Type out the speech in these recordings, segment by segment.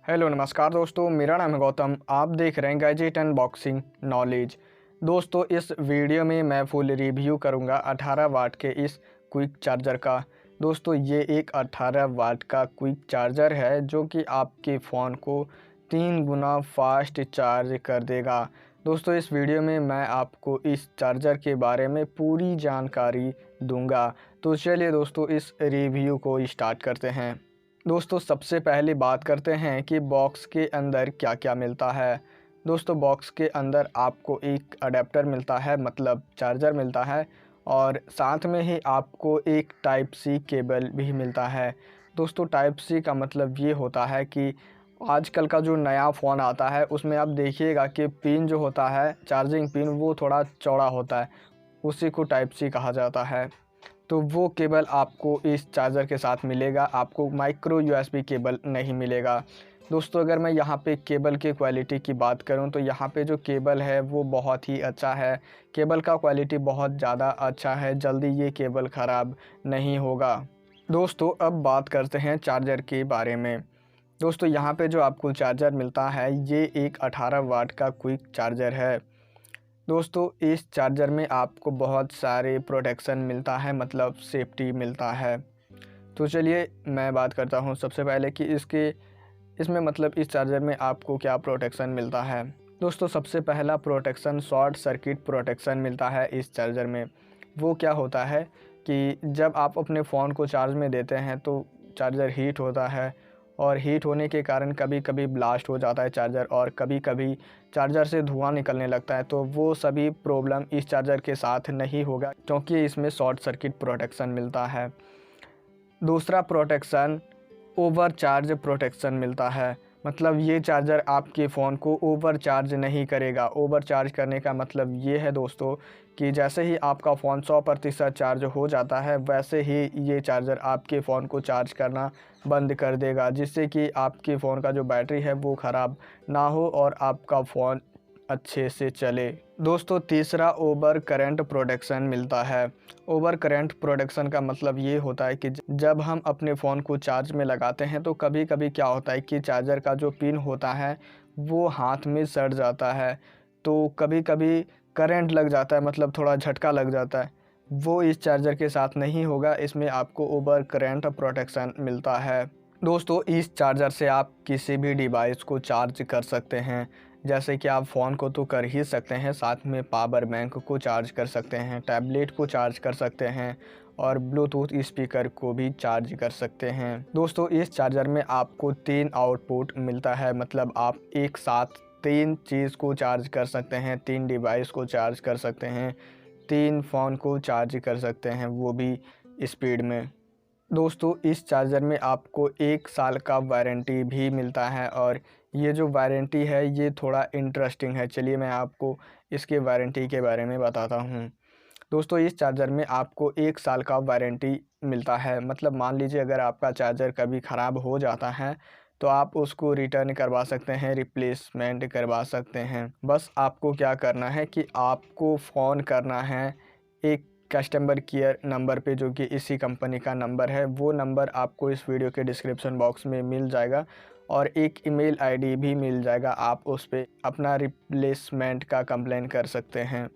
Hello नमस्कार दोस्तों, मेरा नाम है गौतम। आप देख रहे हैं गैजेट अनबॉक्सिंग नॉलेज। दोस्तों, इस वीडियो में मैं फुल रिव्यू करूंगा 18 वाट के इस क्विक चार्जर का। दोस्तों, ये एक 18 वाट का क्विक चार्जर है जो कि आपके फ़ोन को 3 गुना फास्ट चार्ज कर देगा। दोस्तों, इस वीडियो में मैं आपको इस चार्जर के बारे में पूरी जानकारी दूंगा। तो चलिए दोस्तों, इस रिव्यू को स्टार्ट करते हैं। दोस्तों, सबसे पहले बात करते हैं कि बॉक्स के अंदर क्या क्या मिलता है। दोस्तों, बॉक्स के अंदर आपको एक अडेप्टर मिलता है, मतलब चार्जर मिलता है, और साथ में ही आपको एक टाइप सी केबल भी मिलता है। दोस्तों, टाइप सी का मतलब ये होता है कि आजकल का जो नया फ़ोन आता है उसमें आप देखिएगा कि पिन जो होता है, चार्जिंग पिन, वो थोड़ा चौड़ा होता है, उसी को टाइप सी कहा जाता है। तो वो केबल आपको इस चार्जर के साथ मिलेगा, आपको माइक्रो यूएसबी केबल नहीं मिलेगा। दोस्तों, अगर मैं यहाँ पे केबल की क्वालिटी की बात करूँ तो यहाँ पे जो केबल है वो बहुत ही अच्छा है। केबल का क्वालिटी बहुत ज़्यादा अच्छा है, जल्दी ये केबल ख़राब नहीं होगा। दोस्तों, अब बात करते हैं चार्जर के बारे में। दोस्तों, यहाँ पे जो आपको चार्जर मिलता है ये एक 18 वाट का क्विक चार्जर है। दोस्तों, इस चार्जर में आपको बहुत सारे प्रोटेक्शन मिलता है, मतलब सेफ्टी मिलता है। तो चलिए मैं बात करता हूँ सबसे पहले कि इसमें मतलब इस चार्जर में आपको क्या प्रोटेक्शन मिलता है। दोस्तों, सबसे पहला प्रोटेक्शन शॉर्ट सर्किट प्रोटेक्शन मिलता है इस चार्जर में। वो क्या होता है कि जब आप अपने फ़ोन को चार्ज में देते हैं तो चार्जर हीट होता है, और हीट होने के कारण कभी कभी ब्लास्ट हो जाता है चार्जर, और कभी कभी चार्जर से धुआं निकलने लगता है। तो वो सभी प्रॉब्लम इस चार्जर के साथ नहीं होगा, क्योंकि इसमें शॉर्ट सर्किट प्रोटेक्शन मिलता है। दूसरा प्रोटेक्शन ओवरचार्ज प्रोटेक्शन मिलता है, मतलब ये चार्जर आपके फ़ोन को ओवरचार्ज नहीं करेगा। ओवरचार्ज करने का मतलब ये है दोस्तों कि जैसे ही आपका फ़ोन 100% चार्ज हो जाता है, वैसे ही ये चार्जर आपके फ़ोन को चार्ज करना बंद कर देगा, जिससे कि आपके फ़ोन का जो बैटरी है वो ख़राब ना हो और आपका फ़ोन अच्छे से चले। दोस्तों, तीसरा ओवर करंट प्रोटेक्शन मिलता है। ओवर करंट प्रोटेक्शन का मतलब ये होता है कि जब हम अपने फ़ोन को चार्ज में लगाते हैं तो कभी कभी क्या होता है कि चार्जर का जो पिन होता है वो हाथ में सड़ जाता है, तो कभी कभी करंट लग जाता है, मतलब थोड़ा झटका लग जाता है। वो इस चार्जर के साथ नहीं होगा, इसमें आपको ओवर करंट प्रोटेक्शन मिलता है। दोस्तों, इस चार्जर से आप किसी भी डिवाइस को चार्ज कर सकते हैं। जैसे कि आप फ़ोन को तो कर ही सकते हैं, साथ में पावर बैंक को चार्ज कर सकते हैं, टैबलेट को चार्ज कर सकते हैं, और ब्लूटूथ स्पीकर को भी चार्ज कर सकते हैं। दोस्तों, इस चार्जर में आपको 3 आउटपुट मिलता है, मतलब आप एक साथ 3 चीज़ को चार्ज कर सकते हैं, 3 डिवाइस को चार्ज कर सकते हैं, 3 फ़ोन को चार्ज कर सकते हैं, वो भी स्पीड में। दोस्तों, इस चार्जर में आपको 1 साल का वारंटी भी मिलता है, और ये जो वारंटी है ये थोड़ा इंटरेस्टिंग है। चलिए मैं आपको इसके वारंटी के बारे में बताता हूँ। दोस्तों, इस चार्जर में आपको 1 साल का वारंटी मिलता है, मतलब मान लीजिए अगर आपका चार्जर कभी ख़राब हो जाता है तो आप उसको रिटर्न करवा सकते हैं, रिप्लेसमेंट करवा सकते हैं। बस आपको क्या करना है कि आपको फ़ोन करना है एक कस्टमर केयर नंबर पे, जो कि इसी कंपनी का नंबर है। वो नंबर आपको इस वीडियो के डिस्क्रिप्शन बॉक्स में मिल जाएगा, और एक ईमेल आईडी भी मिल जाएगा। आप उस पे अपना रिप्लेसमेंट का कंप्लेन कर सकते हैं।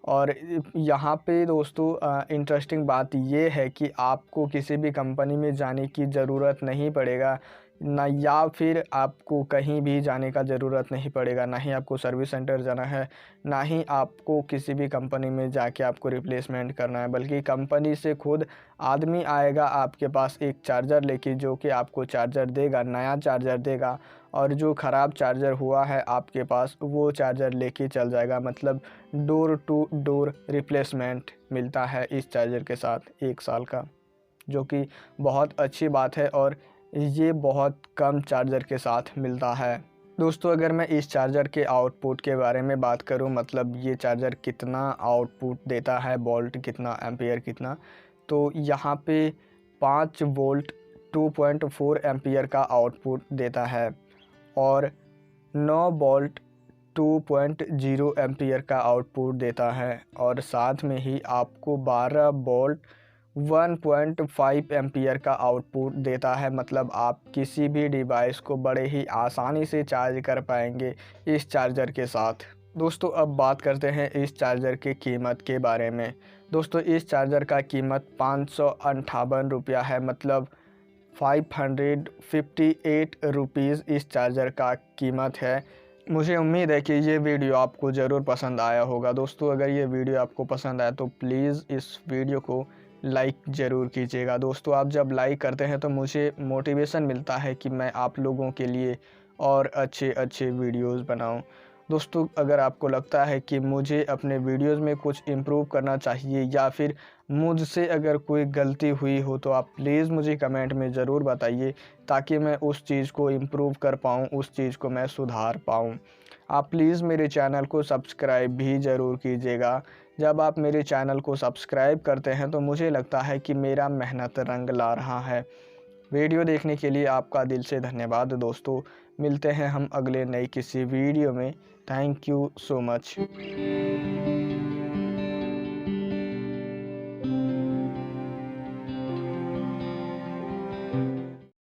और यहाँ पे दोस्तों, इंटरेस्टिंग बात ये है कि आपको किसी भी कंपनी में जाने की ज़रूरत नहीं पड़ेगा ना, या फिर आपको कहीं भी जाने का ज़रूरत नहीं पड़ेगा, ना ही आपको सर्विस सेंटर जाना है, ना ही आपको किसी भी कंपनी में जाके आपको रिप्लेसमेंट करना है, बल्कि कंपनी से खुद आदमी आएगा आपके पास एक चार्जर लेके, जो कि आपको चार्जर देगा, नया चार्जर देगा, और जो ख़राब चार्जर हुआ है आपके पास वो चार्जर लेके चल जाएगा। मतलब डोर टू डोर रिप्लेसमेंट मिलता है इस चार्जर के साथ 1 साल का, जो कि बहुत अच्छी बात है, और ये बहुत कम चार्जर के साथ मिलता है। दोस्तों, अगर मैं इस चार्जर के आउटपुट के बारे में बात करूं, मतलब ये चार्जर कितना आउटपुट देता है, वोल्ट कितना, एम्पियर कितना, तो यहाँ पे 5 वोल्ट 2.4 एम्पियर का आउटपुट देता है, और 9 वोल्ट 2.0 एम्पियर का आउटपुट देता है, और साथ में ही आपको 12 वोल्ट 1.5 एम्पियर का आउटपुट देता है। मतलब आप किसी भी डिवाइस को बड़े ही आसानी से चार्ज कर पाएंगे इस चार्जर के साथ। दोस्तों अब बात करते हैं इस चार्जर की कीमत के बारे में। दोस्तों इस चार्जर का कीमत 558 रुपया है। मतलब 558 रुपीज़ इस चार्जर का कीमत है। मुझे उम्मीद है कि ये वीडियो आपको ज़रूर पसंद आया होगा। दोस्तों अगर ये वीडियो आपको पसंद आया तो प्लीज़ इस वीडियो को लाइक ज़रूर कीजिएगा। दोस्तों आप जब लाइक करते हैं तो मुझे मोटिवेशन मिलता है कि मैं आप लोगों के लिए और अच्छे वीडियोस बनाऊं। दोस्तों अगर आपको लगता है कि मुझे अपने वीडियोस में कुछ इम्प्रूव करना चाहिए या फिर मुझसे अगर कोई गलती हुई हो तो आप प्लीज़ मुझे कमेंट में ज़रूर बताइए, ताकि मैं उस चीज़ को इम्प्रूव कर पाऊँ, उस चीज़ को मैं सुधार पाऊँ। आप प्लीज़ मेरे चैनल को सब्सक्राइब भी ज़रूर कीजिएगा। जब आप मेरे चैनल को सब्सक्राइब करते हैं तो मुझे लगता है कि मेरा मेहनत रंग ला रहा है। वीडियो देखने के लिए आपका दिल से धन्यवाद दोस्तों। मिलते हैं हम अगले नई किसी वीडियो में। Thank you so much.